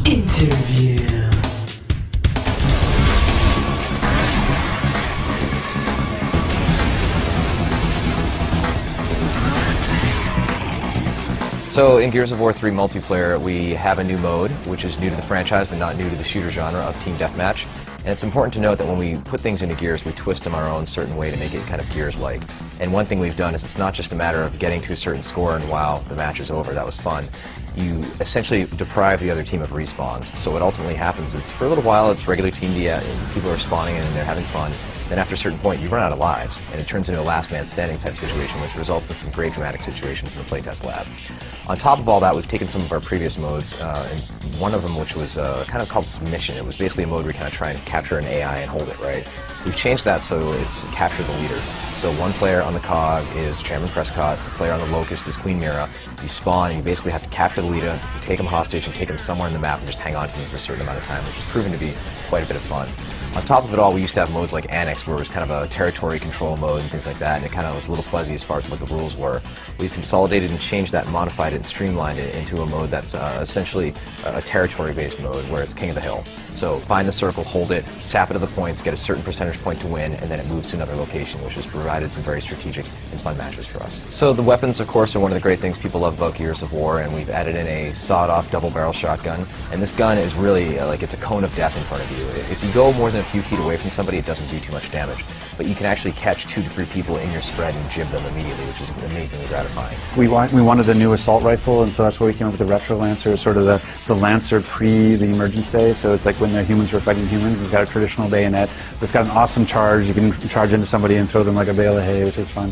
Interview. So in Gears of War 3 multiplayer, we have a new mode, which is new to the franchise, but not new to the shooter genre of Team Deathmatch. And it's important to note that when we put things into Gears, we twist them our own certain way to make it kind of Gears-like. And one thing we've done is it's not just a matter of getting to a certain score and wow, the match is over, that was fun. You essentially deprive the other team of respawns. So what ultimately happens is, for a little while, it's regular Team D, and people are spawning in and they're having fun. Then after a certain point, you run out of lives, and it turns into a last man standing type situation, which results in some great dramatic situations in the playtest lab. On top of all that, we've taken some of our previous modes, and one of them, which was kind of called Submission. It was basically a mode where you kind of try and capture an AI and hold it, right? We've changed that so it's capture the leader. So one player on the COG is Chairman Prescott, the player on the Locust is Queen Mira. You spawn, and you basically have to capture the leader, take him hostage, and take him somewhere in the map and just hang on to him for a certain amount of time, which has proven to be quite a bit of fun. On top of it all, we used to have modes like Annex, where it was kind of a territory control mode and things like that, and it kind of was a little fuzzy as far as what the rules were. We've consolidated and changed that, modified it, and streamlined it into a mode that's essentially a territory-based mode, where it's King of the Hill. So find the circle, hold it, sap it to the points, get a certain percentage point to win, and then it moves to another location, which has provided some very strategic and fun matches for us. So the weapons, of course, are one of the great things people love about Gears of War, and we've added in a sawed-off double-barrel shotgun. And this gun is really like it's a cone of death in front of you. If you go more than a few feet away from somebody, it doesn't do too much damage. But you can actually catch 2 to 3 people in your spread and jib them immediately, which is amazingly gratifying. We wanted a new assault rifle, and so that's why we came up with the Retro Lancer. It's sort of the Lancer pre the Emergence day, so it's like when the humans were fighting humans. It's got a traditional bayonet. It's got an awesome charge. You can charge into somebody and throw them like a bale of hay, which is fun.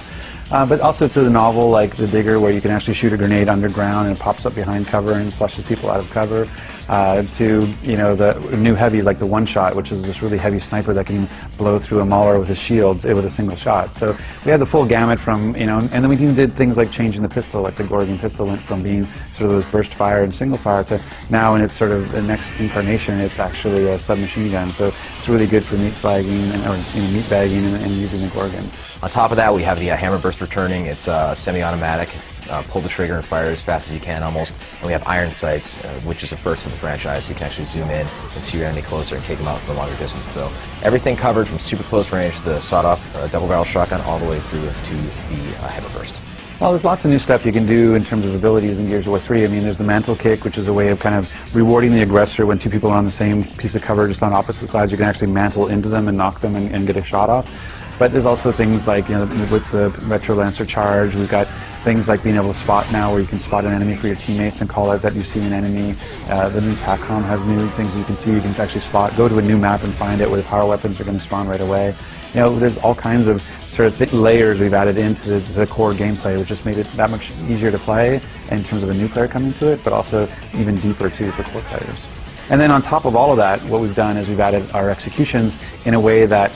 But also to the novel like the Digger, where you can actually shoot a grenade underground and it pops up behind cover and flushes people out of cover. To the new heavy like the One Shot, which is this really heavy sniper that can blow through a mauler with his shields with a single shot. So we had the full gamut from and then we even did things like changing the pistol, like the Gorgon pistol went from being sort of those burst fire and single fire to now in its sort of the next incarnation it's actually a submachine gun. So it's really good for meat flagging and meat bagging and using the Gorgon. On top of that, we have the Hammer Burst returning. It's semi-automatic. Pull the trigger and fire as fast as you can almost. And we have iron sights, which is a first for the franchise, so you can actually zoom in and see your enemy closer and take them out from a longer distance. So everything covered from super close range, the sawed-off double-barrel shotgun, all the way through to the Hammer Burst. Well, there's lots of new stuff you can do in terms of abilities in Gears of War 3. I mean, there's the mantle kick, which is a way of kind of rewarding the aggressor when 2 people are on the same piece of cover, just on opposite sides. You can actually mantle into them and knock them and get a shot off. But there's also things like, with the Retro Lancer charge, we've got things like being able to spot now, where you can spot an enemy for your teammates and call out that you see an enemy. The new TACCOM has new things you can see. You can actually spot, go to a new map and find it where the power weapons are going to spawn right away. There's all kinds of sort of layers we've added into the core gameplay, which just made it that much easier to play in terms of a new player coming to it, but also even deeper too for core players. And then on top of all of that, what we've done is we've added our executions in a way that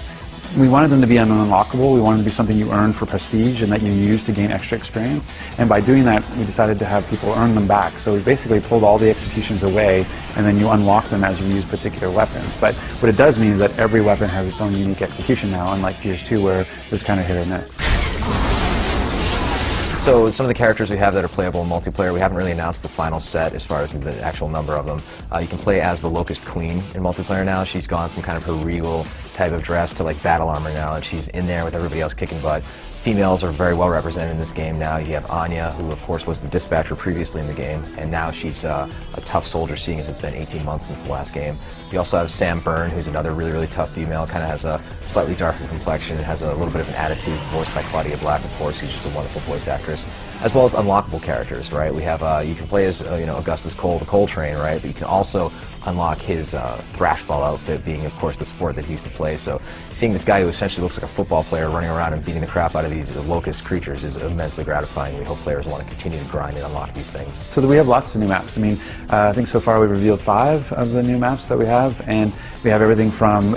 we wanted them to be unlockable. We wanted them to be something you earn for prestige and that you use to gain extra experience. And by doing that, we decided to have people earn them back. So we basically pulled all the executions away, and then you unlock them as you use particular weapons. But what it does mean is that every weapon has its own unique execution now, unlike Gears 2, where there's kind of hit or miss. So some of the characters we have that are playable in multiplayer, we haven't really announced the final set as far as the actual number of them. You can play as the Locust Queen in multiplayer now. She's gone from kind of her regal type of dress to like battle armor now, and she's in there with everybody else kicking butt. Females are very well represented in this game now. You have Anya, who of course was the dispatcher previously in the game, and now she's a tough soldier, seeing as it's been 18 months since the last game. You also have Sam Byrne, who's another really, really tough female, kind of has a slightly darker complexion, has a little bit of an attitude, voiced by Claudia Black, of course, who's just a wonderful voice actress. As well as unlockable characters, right? We have, you can play as, Augustus Cole, the Coal Train, right? But you can also unlock his thrashball outfit, being, of course, the sport that he used to play. So seeing this guy who essentially looks like a football player running around and beating the crap out of these locust creatures is immensely gratifying. We hope players want to continue to grind and unlock these things. So we have lots of new maps. I mean, I think so far we've revealed 5 of the new maps that we have, and we have everything from,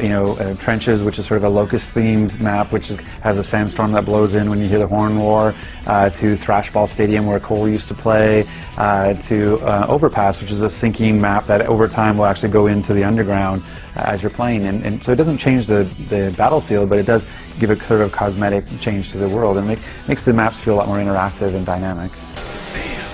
Trenches, which is sort of a locust-themed map, which has a sandstorm that blows in when you hear the horn roar, to Thrashball Stadium, where Cole used to play, to Overpass, which is a sinking map that over time will actually go into the underground as you're playing. And so it doesn't change the battlefield, but it does give a sort of cosmetic change to the world and makes the maps feel a lot more interactive and dynamic. Bam.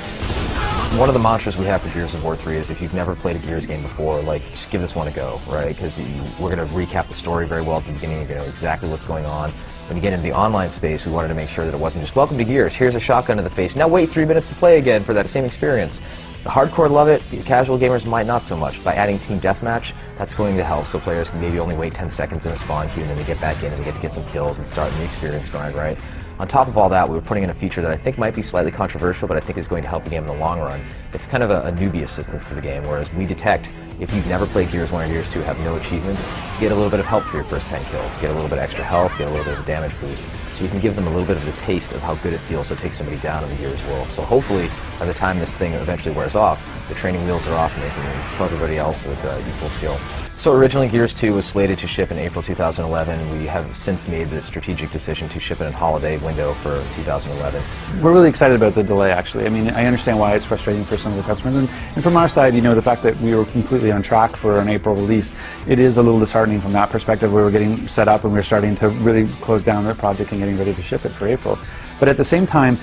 One of the mantras we have for Gears of War 3 is if you've never played a Gears game before, like, just give this one a go, right? Because we're going to recap the story very well at the beginning. You're going to know exactly what's going on. When you get into the online space, we wanted to make sure that it wasn't just, welcome to Gears, here's a shotgun to the face, now wait 3 minutes to play again for that same experience. The hardcore love it, the casual gamers might not so much. By adding Team Deathmatch, that's going to help, so players can maybe only wait 10 seconds in a spawn queue, and then they get back in and they get to get some kills and start the experience grind, right? On top of all that, we were putting in a feature that I think might be slightly controversial, but I think is going to help the game in the long run. It's kind of a newbie assistance to the game, whereas we detect if you've never played Gears 1 or Gears 2, have no achievements, get a little bit of help for your first 10 kills, get a little bit of extra health, get a little bit of a damage boost, so you can give them a little bit of the taste of how good it feels to take somebody down in the Gears world. So hopefully, by the time this thing eventually wears off, the training wheels are off and they can kill everybody else with equal skill. So originally Gears 2 was slated to ship in April 2011. We have since made the strategic decision to ship it in holiday window for 2011. We're really excited about the delay, actually. I mean, I understand why it's frustrating for some of the customers. And from our side, you know, the fact that we were completely on track for an April release, it is a little disheartening from that perspective. We were getting set up and we were starting to really close down the project and getting ready to ship it for April. But at the same time,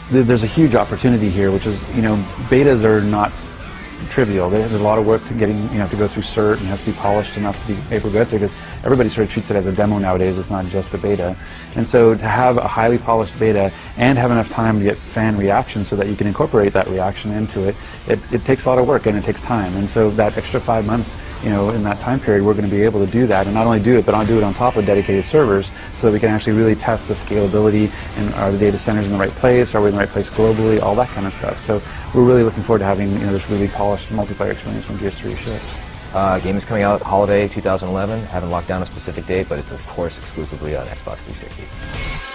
there's a huge opportunity here, which is, you know, betas are not trivial. There's a lot of work to getting, you know, to go through cert and has to be polished enough to be able to get there, because everybody sort of treats it as a demo nowadays. It's not just a beta. And so to have a highly polished beta and have enough time to get fan reaction so that you can incorporate that reaction into it, it takes a lot of work and it takes time. And so that extra 5 months, you know, in that time period, we're going to be able to do that, and not only do it, but I'll do it on top of dedicated servers, so that we can actually really test the scalability, and are the data centers in the right place, are we in the right place globally, all that kind of stuff. So we're really looking forward to having, you know, this really polished multiplayer experience when Gears 3 ships. Game is coming out holiday 2011. Haven't locked down a specific date, but it's of course exclusively on Xbox 360.